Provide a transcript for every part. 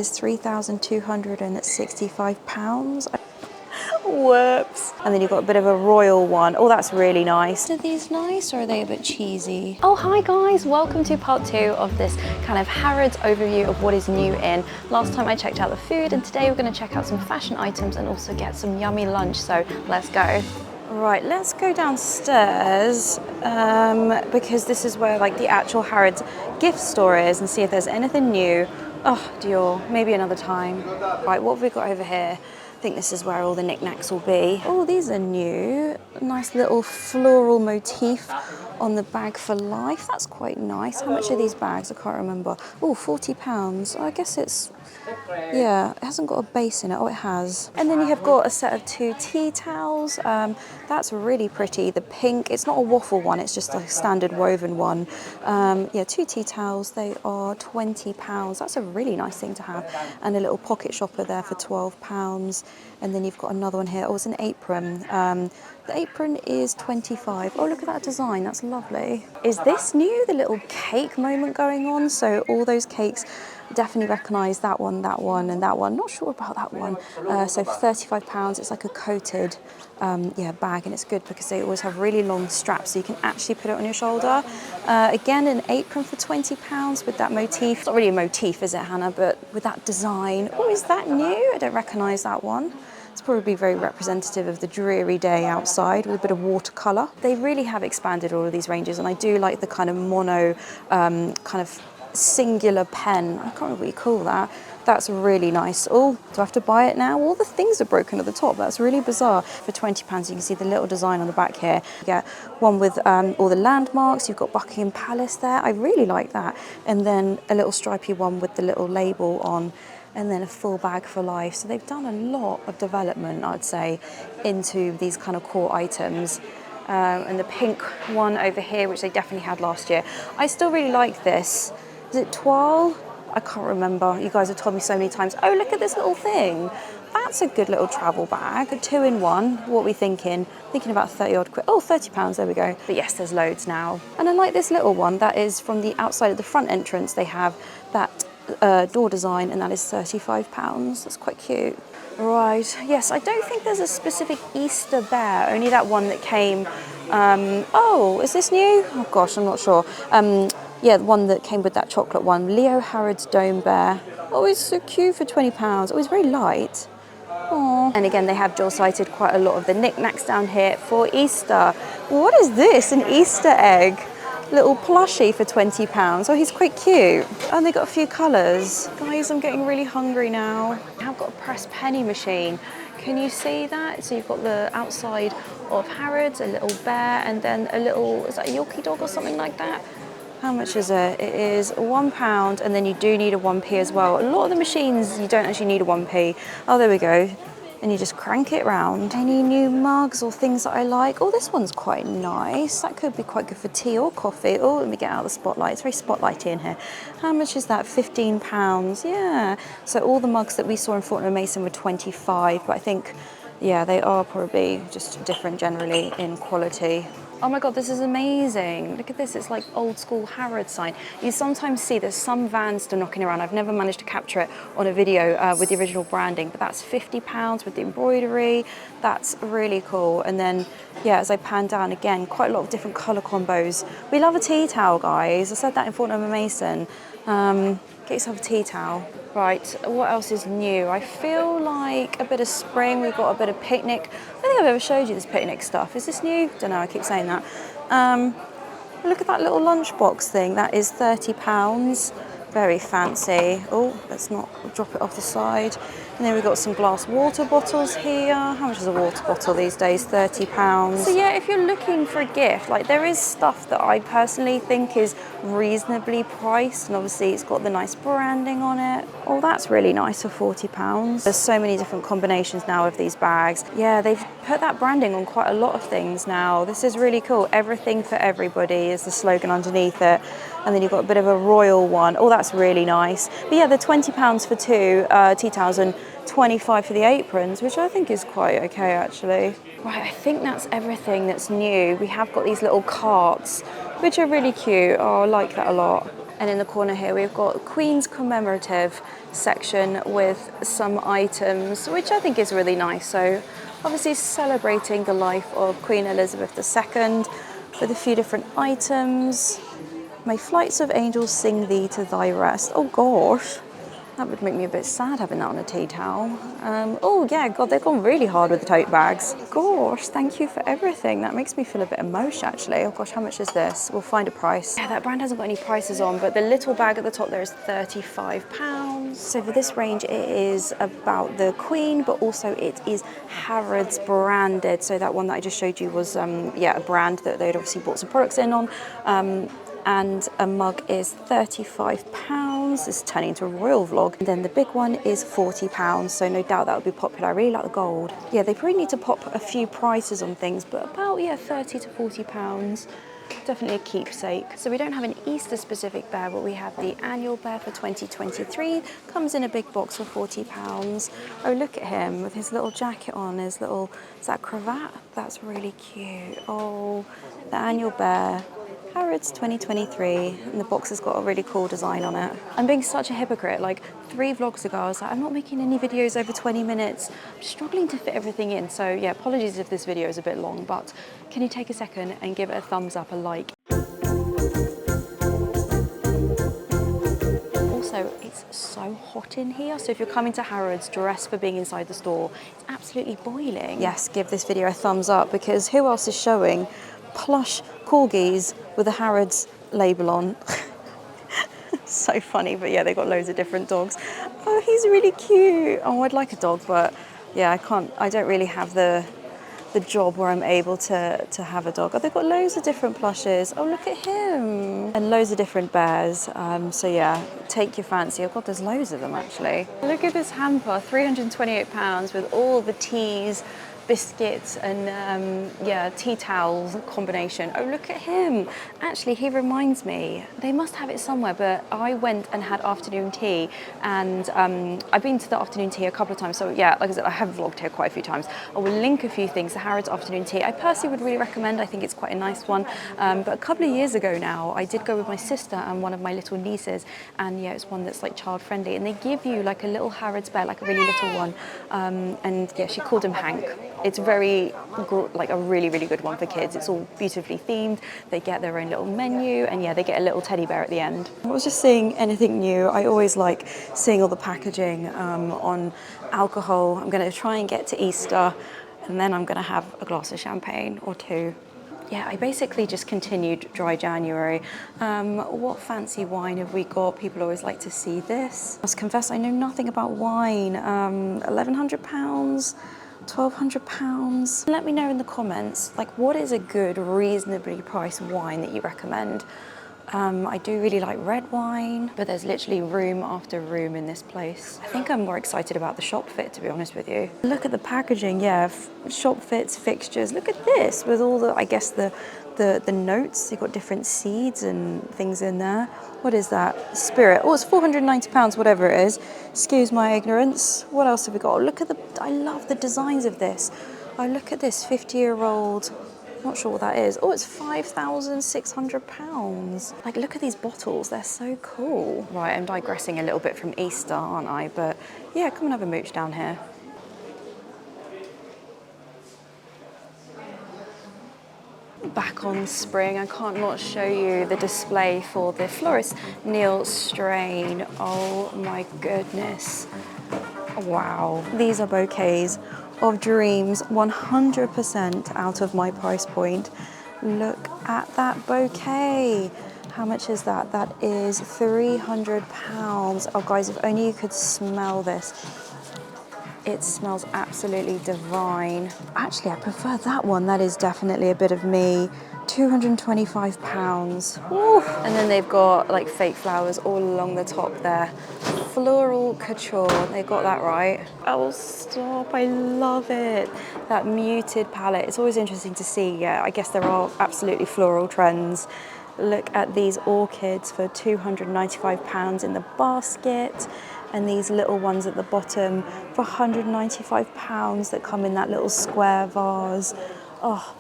Is £3,265. Whoops. And then you've got a bit of a royal one. Oh, that's really nice. Are these nice or are they a bit cheesy? Oh, hi guys, welcome to part 2 of this kind of Harrods overview of what is new in. Last time I checked out the food, and today we're going to check out some fashion items and also get some yummy lunch, so let's go. Right, let's go downstairs because this is where like the actual Harrods gift store is, and see if there's anything new. Oh, Dior, maybe another time. Right, what have we got over here? I think this is where all the knickknacks will be. Oh, these are new. A nice little floral motif on the bag for life. That's quite nice. How much are these bags? I can't remember. Oh, £40. I guess it's, yeah, it hasn't got a base in it. Oh, it has. And then you have got a set of 2 tea towels. That's really pretty. The pink, it's not a waffle one, it's just a standard woven one. Yeah, 2 tea towels, they are £20. That's a really nice thing to have. And a little pocket shopper there for £12. And then you've got another one here. Oh, it's an apron. The apron is £25. Oh, look at that design. That's lovely. Is this new? The little cake moment going on. So all those cakes, definitely recognise that one, and that one. Not sure about that one. So for £35, it's like a coated bag, and it's good because they always have really long straps, so you can actually put it on your shoulder. Again, an apron for £20 with that motif. It's not really a motif, is it, Hannah? But with that design. Oh, is that new? I don't recognise that one. It's probably very representative of the dreary day outside with a bit of watercolour. They really have expanded all of these ranges, and I do like the kind of mono, kind of singular pen. I can't remember what you call that. That's really nice. Oh, do I have to buy it now? All the things are broken at the top. That's really bizarre. For £20, you can see the little design on the back here. You get one with all the landmarks. You've got Buckingham Palace there. I really like that. And then a little stripy one with the little label on. And then a full bag for life. So they've done a lot of development, I'd say, into these kind of core items. And the pink one over here, which they definitely had last year. I still really like this. Is it Toile? I can't remember. You guys have told me so many times. Oh, look at this little thing. That's a good little travel bag. A 2-in-1. What are we thinking? Thinking about 30 odd quid. Oh, £30. There we go. But yes, there's loads now. And I like this little one. That is from the outside of the front entrance. They have that door design, and that is £35. That's quite cute. Right, yes, I don't think there's a specific Easter bear, only that one that came, oh, is this new? Oh gosh, I'm not sure. Yeah, the one that came with that chocolate one, Leo Harrods Dome Bear. Oh, it's so cute for £20. Oh, it's very light. Aww. And again, they have dual-sighted quite a lot of the knickknacks down here for Easter. What is this, an Easter egg? Little plushie for £20. Oh, he's quite cute. And they got a few colours. Guys, I'm getting really hungry now. I've got a pressed penny machine. Can you see that? So you've got the outside of Harrods, a little bear, and then a little, is that a Yorkie dog or something like that? How much is it? It is £1, and then you do need a 1p as well. A lot of the machines, you don't actually need a 1p. Oh, there we go. And you just crank it round. Any new mugs or things that I like? Oh, this one's quite nice. That could be quite good for tea or coffee. Oh, let me get out the spotlight. It's very spotlighty in here. How much is that? £15. Yeah. So all the mugs that we saw in Fortnum & Mason were 25, but I think, yeah, they are probably just different generally in quality. Oh my God, this is amazing. Look at this, it's like old school Harrods sign. You sometimes see there's some vans still knocking around. I've never managed to capture it on a video with the original branding, but that's £50 with the embroidery. That's really cool. And then, yeah, as I pan down again, quite a lot of different color combos. We love a tea towel, guys. I said that in Fortnum & Mason. Get yourself a tea towel. Right, what else is new? I feel like a bit of spring. We've got a bit of picnic. I don't think I've ever showed you this picnic stuff. Is this new? Don't know, I keep saying that. Look at that little lunchbox thing. That is £30. Very fancy. Oh, let's not drop it off the side. And then we've got some glass water bottles here. How much is a water bottle these days? £30. So yeah, if you're looking for a gift, like there is stuff that I personally think is reasonably priced, and obviously it's got the nice branding on it. Oh, that's really nice for £40. There's so many different combinations now of these bags. Yeah, they've put that branding on quite a lot of things now. This is really cool. Everything for everybody is the slogan underneath it. And then you've got a bit of a royal one. Oh, that's really nice. But yeah, they're £20 for 2 tea towels and 25 for the aprons, which I think is quite okay actually. Right, I think that's everything that's new. We have got these little carts, which are really cute. Oh, I like that a lot. And in the corner here, we've got Queen's commemorative section with some items, which I think is really nice. So obviously celebrating the life of Queen Elizabeth II with a few different items. May flights of angels sing thee to thy rest. Oh gosh. That would make me a bit sad having that on a tea towel. Oh yeah, God, they've gone really hard with the tote bags. Gosh, thank you for everything. That makes me feel a bit emotional, actually. Oh gosh, how much is this? We'll find a price. Yeah, that brand hasn't got any prices on, but the little bag at the top there is £35. So for this range, it is about the Queen, but also it is Harrods branded. So that one that I just showed you was, yeah, a brand that they'd obviously bought some products in on. And a mug is £35. This is turning into a royal vlog. And then the big one is £40, so no doubt that would be popular. I really like the gold. Yeah, they probably need to pop a few prices on things, but about, yeah, £30 to £40. Definitely a keepsake. So we don't have an Easter specific bear, but we have the annual bear for 2023. Comes in a big box for £40. Oh, look at him with his little jacket on, his little, is that cravat? That's really cute. Oh, the annual bear. Harrods 2023, and the box has got a really cool design on it. I'm being such a hypocrite. Like 3 vlogs ago, I was like, I'm not making any videos over 20 minutes. I'm struggling to fit everything in. So yeah, apologies if this video is a bit long, but can you take a second and give it a thumbs up, a like? Also, it's so hot in here. So if you're coming to Harrods, dress for being inside the store. It's absolutely boiling. Yes, give this video a thumbs up, because who else is showing plush corgis with a Harrods label on? So funny, but yeah, they've got loads of different dogs. Oh, he's really cute. Oh, I'd like a dog, but yeah, I don't really have the job where I'm able to have a dog. Oh, they've got loads of different plushes. Oh, look at him. And loads of different bears. So yeah, take your fancy. Oh God, there's loads of them actually. Look at this hamper, £328 with all the teas, biscuits and yeah, tea towels combination. Oh, look at him. Actually, he reminds me, they must have it somewhere, but I went and had afternoon tea, and I've been to the afternoon tea a couple of times. So yeah, like I said, I have vlogged here quite a few times. I will link a few things. The Harrods afternoon tea, I personally would really recommend. I think it's quite a nice one. But a couple of years ago now, I did go with my sister and one of my little nieces, and yeah, it's one that's like child friendly, and they give you like a little Harrods bear, like a really little one. And yeah, she called him Hank. It's very, like a really, really good one for kids. It's all beautifully themed. They get their own little menu, and yeah, they get a little teddy bear at the end. I was just seeing anything new. I always like seeing all the packaging on alcohol. I'm going to try and get to Easter, and then I'm going to have a glass of champagne or 2. Yeah, I basically just continued dry January. What fancy wine have we got? People always like to see this. I must confess, I know nothing about wine. £1,100? £1,200. Let me know in the comments, like, what is a good, reasonably priced wine that you recommend? I do really like red wine, but there's literally room after room in this place. I think I'm more excited about the shop fit, to be honest with you. Look at the packaging, yeah, shop fits, fixtures. Look at this with all the, I guess the notes. You've got different seeds and things in there. What is that? Spirit. Oh, it's £490, whatever it is. Excuse my ignorance. What else have we got? Oh, look at I love the designs of this. Oh, look at this 50-year-old. Not sure what that is. Oh, it's £5,600. Like, look at these bottles. They're so cool. Right, I'm digressing a little bit from Easter, aren't I? But yeah, come and have a mooch down here. Back on spring, I can't not show you the display for the florist Neil Strain. Oh my goodness. Wow. These are bouquets of dreams, 100% out of my price point. Look at that bouquet. How much is that? That is £300. Oh guys, if only you could smell this. It smells absolutely divine. Actually, I prefer that one. That is definitely a bit of me. £225. Ooh. And then they've got like fake flowers all along the top there. Floral couture, they got that right. Oh, stop, I love it. That muted palette. It's always interesting to see. Yeah, I guess there are absolutely floral trends. Look at these orchids for £295 in the basket. And these little ones at the bottom for £195 that come in that little square vase. Oh,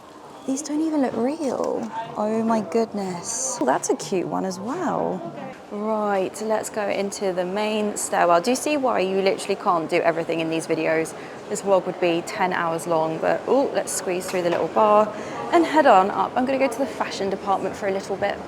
these don't even look real. Oh my goodness. Oh, that's a cute one as well. Right, let's go into the main stairwell. Do you see why you literally can't do everything in these videos? This vlog would be 10 hours long, but oh, let's squeeze through the little bar and head on up. I'm gonna go to the fashion department for a little bit.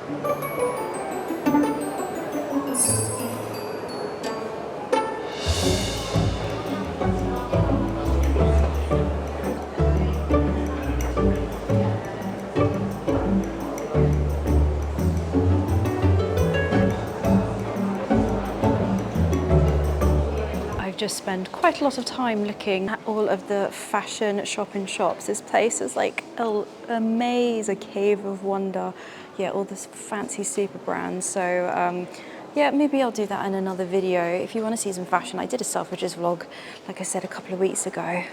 Just spend quite a lot of time looking at all of the fashion shops. This place is like a maze, a cave of wonder. Yeah, all this fancy super brands. So yeah, maybe I'll do that in another video. If you want to see some fashion, I did a Selfridges vlog, like I said, a couple of weeks ago.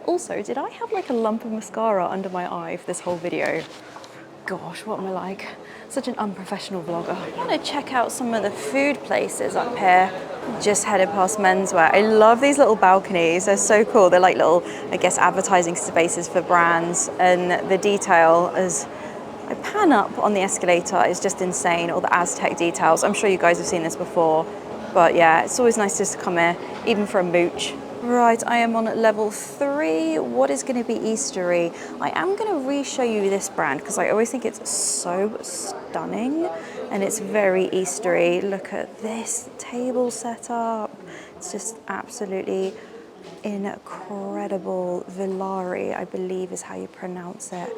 Also, did I have like a lump of mascara under my eye for this whole video? Gosh, what am I like? Such an unprofessional vlogger. I want to check out some of the food places up here. Just headed past menswear. I love these little balconies. They're so cool. They're like little, I guess, advertising spaces for brands. And the detail as I pan up on the escalator is just insane. All the Aztec details. I'm sure you guys have seen this before. But yeah, it's always nice just to come here, even for a mooch. Right, I am on level 3. What is going to be Eastery? I am going to re-show you this brand because I always think it's so stunning and it's very Eastery. Look at this table setup. It's just absolutely incredible. Villari, I believe is how you pronounce it.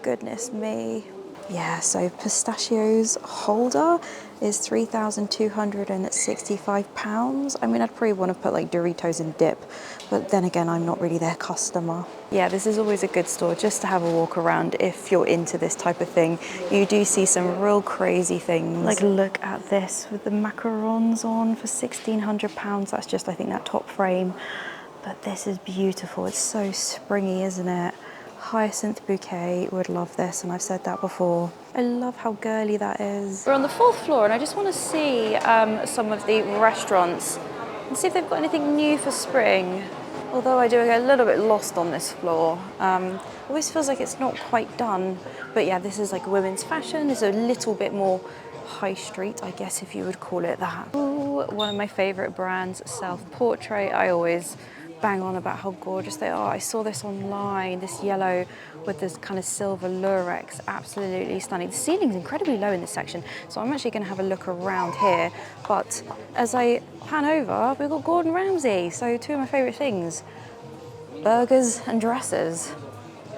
Goodness me. Yeah, so pistachios holder is £3,265. I mean, I'd probably want to put like Doritos and dip, but then again, I'm not really their customer. Yeah, this is always a good store just to have a walk around if you're into this type of thing. You do see some real crazy things. Like look at this with the macarons on for £1,600. That's just, I think, that top frame. But this is beautiful. It's so springy, isn't it? Hyacinth bouquet, would love this, and I've said that before. I love how girly that is. We're on the 4th floor and I just want to see some of the restaurants and see if they've got anything new for spring. Although I do get a little bit lost on this floor. Always feels like it's not quite done. But yeah, this is like women's fashion. It's a little bit more high street, I guess, if you would call it that. Ooh, one of my favorite brands, Self Portrait. I always bang on about how gorgeous they are. I saw this online, this yellow with this kind of silver lurex, absolutely stunning. The ceiling's incredibly low in this section, so I'm actually going to have a look around here. But as I pan over, we've got Gordon Ramsay, so two of my favourite things, burgers and dresses.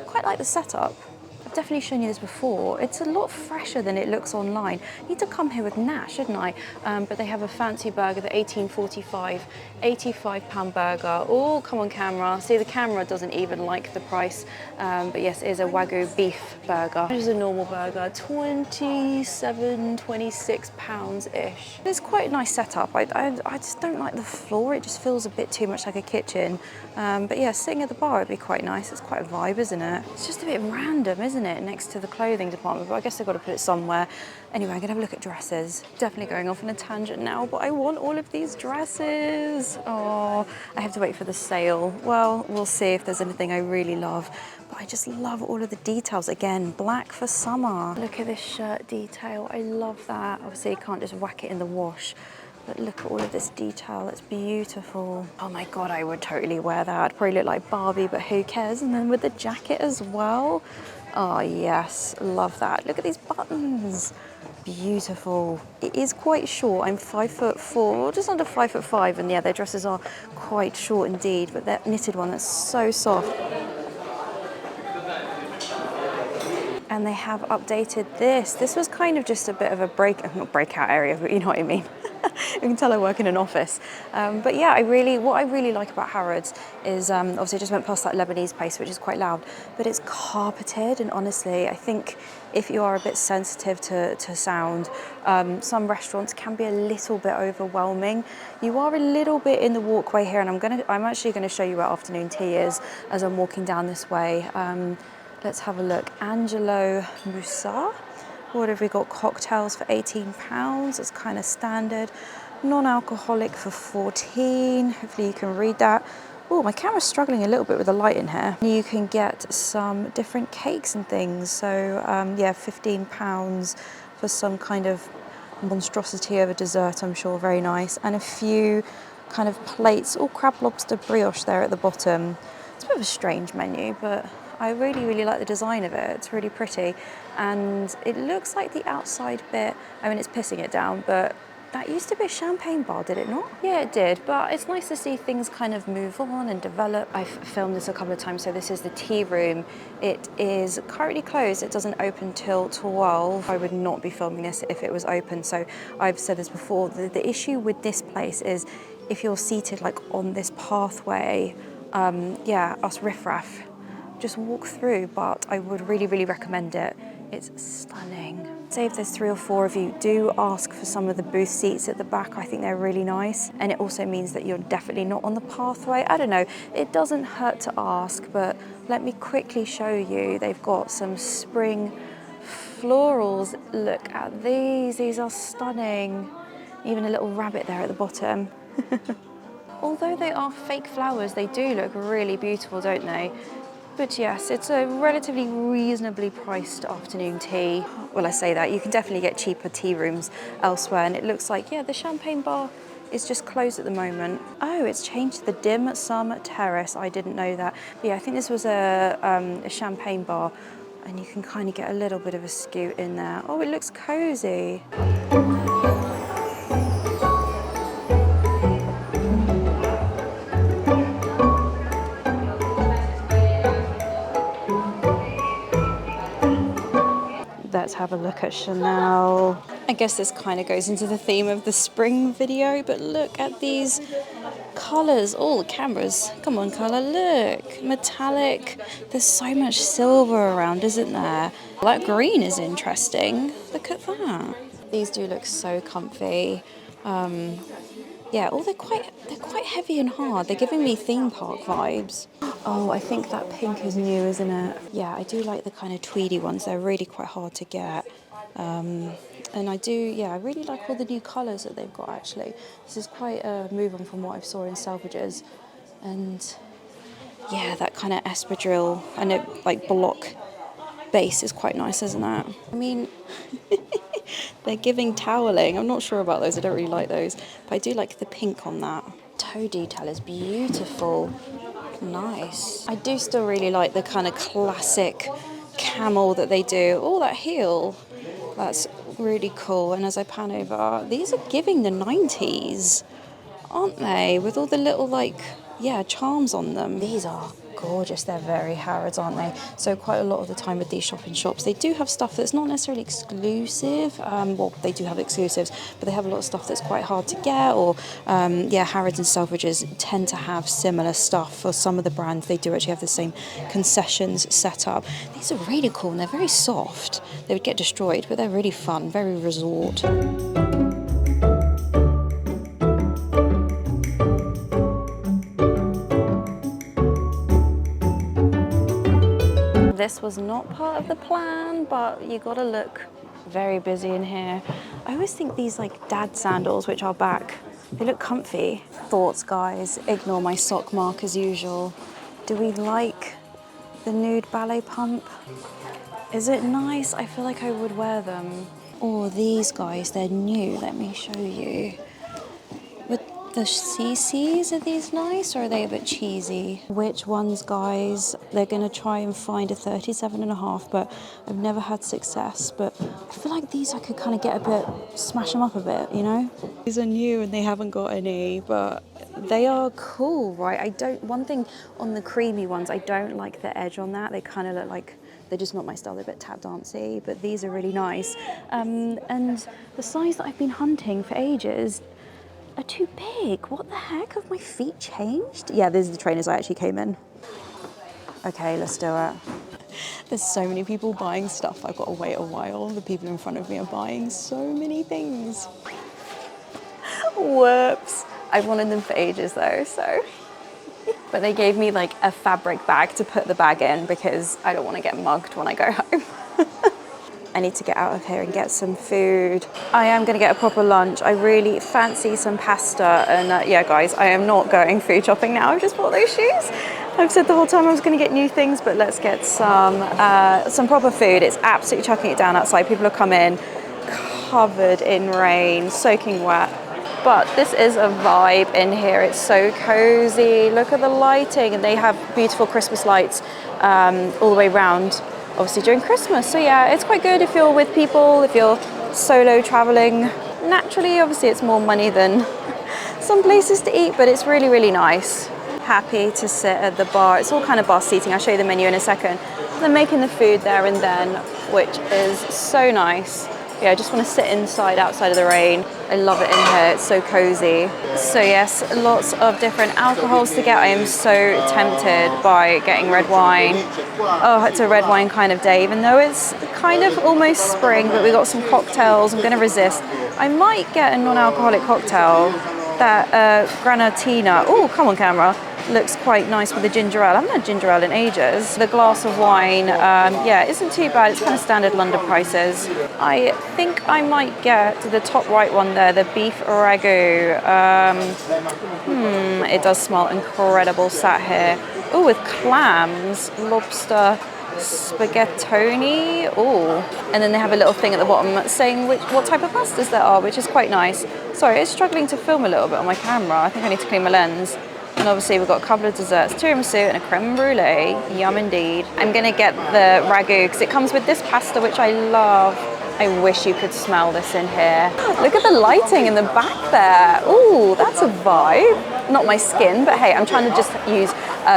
Quite like the setup. I've definitely shown you this before. It's a lot fresher than it looks online. I need to come here with Nash, shouldn't I? But they have a fancy burger, the 1845, £85 burger. Oh, come on camera. See, the camera doesn't even like the price. But yes, it is a Wagyu beef burger. This is a normal burger, 27, 26 pounds-ish. It's quite a nice setup. I just don't like the floor. It just feels a bit too much like a kitchen. But yeah, sitting at the bar would be quite nice. It's quite a vibe, isn't it? It's just a bit random, isn't it, next to the clothing department, but I guess they've got to put it somewhere. Anyway, I'm gonna have a look at dresses. Definitely going off on a tangent now, but I want all of these dresses. Oh, I have to wait for the sale. Well, we'll see if there's anything I really love, but I just love all of the details. Again, black for summer. Look at this shirt detail. I love that. Obviously, you can't just whack it in the wash. But look at all of this detail, it's beautiful. Oh my God, I would totally wear that. I'd probably look like Barbie, but who cares? And then with the jacket as well. Oh yes, love that. Look at these buttons. Beautiful. It is quite short. I'm 5'4", just under 5'5", and yeah, their dresses are quite short indeed, but that knitted one that's so soft. And they have updated this. This was kind of just a bit of a not breakout area, but you know what I mean. You can tell I work in an office. But yeah, what I really like about Harrods is, obviously I just went past that Lebanese place, which is quite loud, but it's carpeted, and honestly, I think if you are a bit sensitive to sound, some restaurants can be a little bit overwhelming. You are a little bit in the walkway here, and I'm actually gonna show you where afternoon tea is as I'm walking down this way. Let's have a look. Angelo Musa. What have we got? Cocktails for £18. It's kind of standard. Non-alcoholic for £14. Hopefully you can read that. Oh, my camera's struggling a little bit with the light in here. You can get some different cakes and things. So yeah, £15 for some kind of monstrosity of a dessert, I'm sure, very nice. And a few kind of plates, all crab lobster brioche there at the bottom. It's a bit of a strange menu, but I really, really like the design of it. It's really pretty. And it looks like the outside bit, I mean, it's pissing it down, but that used to be a champagne bar, did it not? Yeah, it did, but it's nice to see things kind of move on and develop. I've filmed this a couple of times, so this is the tea room. It is currently closed. It doesn't open till 12. I would not be filming this if it was open, so I've said this before. The issue with this place is if you're seated like on this pathway, yeah, us riffraff, just walk through, but I would really, really recommend it. It's stunning. Say if there's 3 or 4 of you, do ask for some of the booth seats at the back. I think they're really nice. And it also means that you're definitely not on the pathway. I don't know, it doesn't hurt to ask, but let me quickly show you. They've got some spring florals. Look at these are stunning. Even a little rabbit there at the bottom. Although they are fake flowers, they do look really beautiful, don't they? But yes, it's a relatively reasonably priced afternoon tea. Well, I say that, you can definitely get cheaper tea rooms elsewhere, and it looks like, yeah, the champagne bar is just closed at the moment. Oh, it's changed to the Dim Sum Terrace. I didn't know that. But yeah, I think this was a champagne bar, and you can kind of get a little bit of a scoot in there. Oh, it looks cozy. Let's have a look at Chanel. I guess this kind of goes into the theme of the spring video, but look at these colours. All the cameras. Come on, colour, look. Metallic. There's so much silver around, isn't there? That green is interesting. Look at that. These do look so comfy. Yeah, they're quite heavy and hard. They're giving me theme park vibes. Oh, I think that pink is new, isn't it? Yeah, I do like the kind of tweedy ones. They're really quite hard to get. And I really like all the new colours that they've got, actually. This is quite a move on from what I saw in Selfridges. And yeah, that kind of espadrille and it like block base is quite nice, isn't it? I mean, they're giving toweling. I'm not sure about those. I don't really like those. But I do like the pink on that. Toe detail is beautiful. Nice. I do still really like the kind of classic camel that they do. Oh, that heel. That's really cool. And as I pan over, these are giving the 90s, aren't they? With all the little, like, yeah, charms on them. These are gorgeous. They're very Harrods, aren't they? So quite a lot of the time with these shopping shops, they do have stuff that's not necessarily exclusive. Well, they do have exclusives, but they have a lot of stuff that's quite hard to get. Or yeah, Harrods and Selfridges tend to have similar stuff. For some of the brands, they do actually have the same concessions set up. These are really cool and they're very soft. They would get destroyed, but they're really fun, very resort. This was not part of the plan, but you gotta look very busy in here. I always think these like dad sandals, which are back, they look comfy. Thoughts, guys, ignore my sock mark as usual. Do we like the nude ballet pump? Is it nice? I feel like I would wear them. Oh, these guys, they're new. Let me show you. The CCs, are these nice or are they a bit cheesy? Which ones, guys? They're gonna try and find a 37.5, but I've never had success. But I feel like these I could kind of get a bit, smash them up a bit, you know? These are new and they haven't got any, but they are cool, right? One thing on the creamy ones, I don't like the edge on that. They kind of look like, they're just not my style, they're a bit tap dancey, but these are really nice. And the size that I've been hunting for ages are too big. What the heck? Have my feet changed? Yeah, these are the trainers I actually came in. Okay, let's do it. There's so many people buying stuff. I've got to wait a while. The people in front of me are buying so many things. Whoops. I've wanted them for ages though, so. But they gave me like a fabric bag to put the bag in because I don't want to get mugged when I go home. I need to get out of here and get some food. I am going to get a proper lunch. I really fancy some pasta. And yeah, guys, I am not going food shopping now. I've just bought those shoes. I've said the whole time I was going to get new things, but let's get some proper food. It's absolutely chucking it down outside. People have come in. God, covered in rain, soaking wet. But this is a vibe in here. It's so cozy. Look at the lighting, and they have beautiful Christmas lights all the way around, obviously during Christmas. So yeah, it's quite good if you're with people, if you're solo traveling. Naturally, obviously it's more money than some places to eat, but it's really, really nice. Happy to sit at the bar. It's all kind of bar seating. I'll show you the menu in a second. They're making the food there and then, which is so nice. Yeah, I just want to sit inside, outside of the rain. I love it in here, it's so cozy. So yes, lots of different alcohols to get. I am so tempted by getting red wine. Oh, it's a red wine kind of day, even though it's kind of almost spring, but we got some cocktails. I'm gonna resist. I might get a non-alcoholic cocktail. That Granatina, oh, come on camera, looks quite nice with the ginger ale. I haven't had ginger ale in ages. The glass of wine, yeah, isn't too bad. It's kind of standard London prices. I think I might get the top right one there, the beef ragu. It does smell incredible sat here. Oh, with clams, lobster, spaghettoni. Oh, and then they have a little thing at the bottom saying what type of pastas there are, which is quite nice. Sorry, it's struggling to film a little bit on my camera. I think I need to clean my lens. And obviously we've got a couple of desserts, tiramisu and a creme brulee. Yum indeed. I'm gonna get the ragu because it comes with this pasta, which I love. I wish you could smell this in here. Look at the lighting in the back there. Ooh, that's a vibe. Not my skin, but hey, I'm trying to just use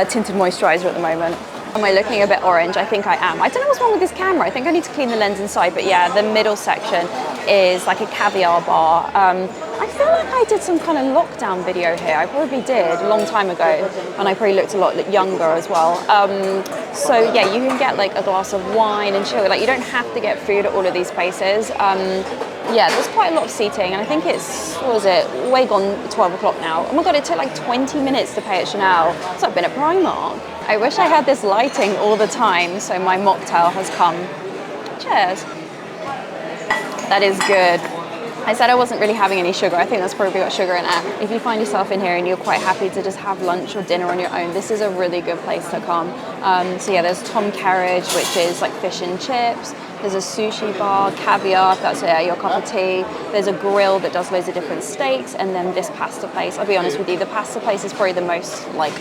tinted moisturizer at the moment. Am I looking a bit orange? I think I am. I don't know what's wrong with this camera. I think I need to clean the lens inside, but yeah, the middle section is like a caviar bar. I feel like I did some kind of lockdown video here. I probably did a long time ago, and I probably looked a lot younger as well. So yeah, you can get like a glass of wine and chill. Like you don't have to get food at all of these places. Yeah, there's quite a lot of seating, and I think it's, what was it, way gone 12 o'clock now. Oh my God, it took like 20 minutes to pay at Chanel. It's like been at Primark. I wish I had this lighting all the time, so my mocktail has come. Cheers. That is good. I said I wasn't really having any sugar. I think that's probably got sugar in it. If you find yourself in here and you're quite happy to just have lunch or dinner on your own, this is a really good place to come. So yeah, there's Tom Carriage, which is like fish and chips. There's a sushi bar, caviar, if that's your cup of tea. There's a grill that does loads of different steaks, and then this pasta place. I'll be honest with you, the pasta place is probably the most like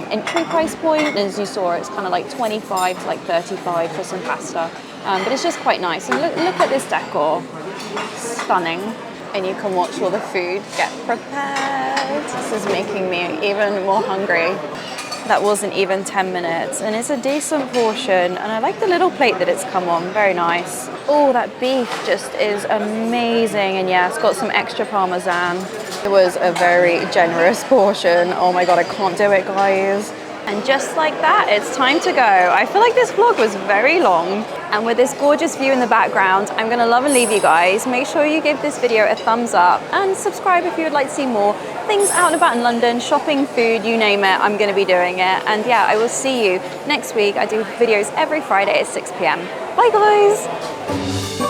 entry price point. As you saw, it's kind of like 25 to like 35 for some pasta. But it's just quite nice. And look at this decor. Stunning. And you can watch all the food get prepared. This is making me even more hungry. That wasn't even 10 minutes, and it's a decent portion, and I like the little plate that it's come on, very nice. Oh, that beef just is amazing, and yeah, it's got some extra parmesan. It was a very generous portion. Oh my God, I can't do it, guys. And just like that, it's time to go. I feel like this vlog was very long, and with this gorgeous view in the background, I'm gonna love and leave you guys. Make sure you give this video a thumbs up and subscribe if you would like to see more things out and about in London, shopping, food, you name it, I'm gonna be doing it. And yeah, I will see you next week. I do videos every Friday at 6 p.m. Bye guys.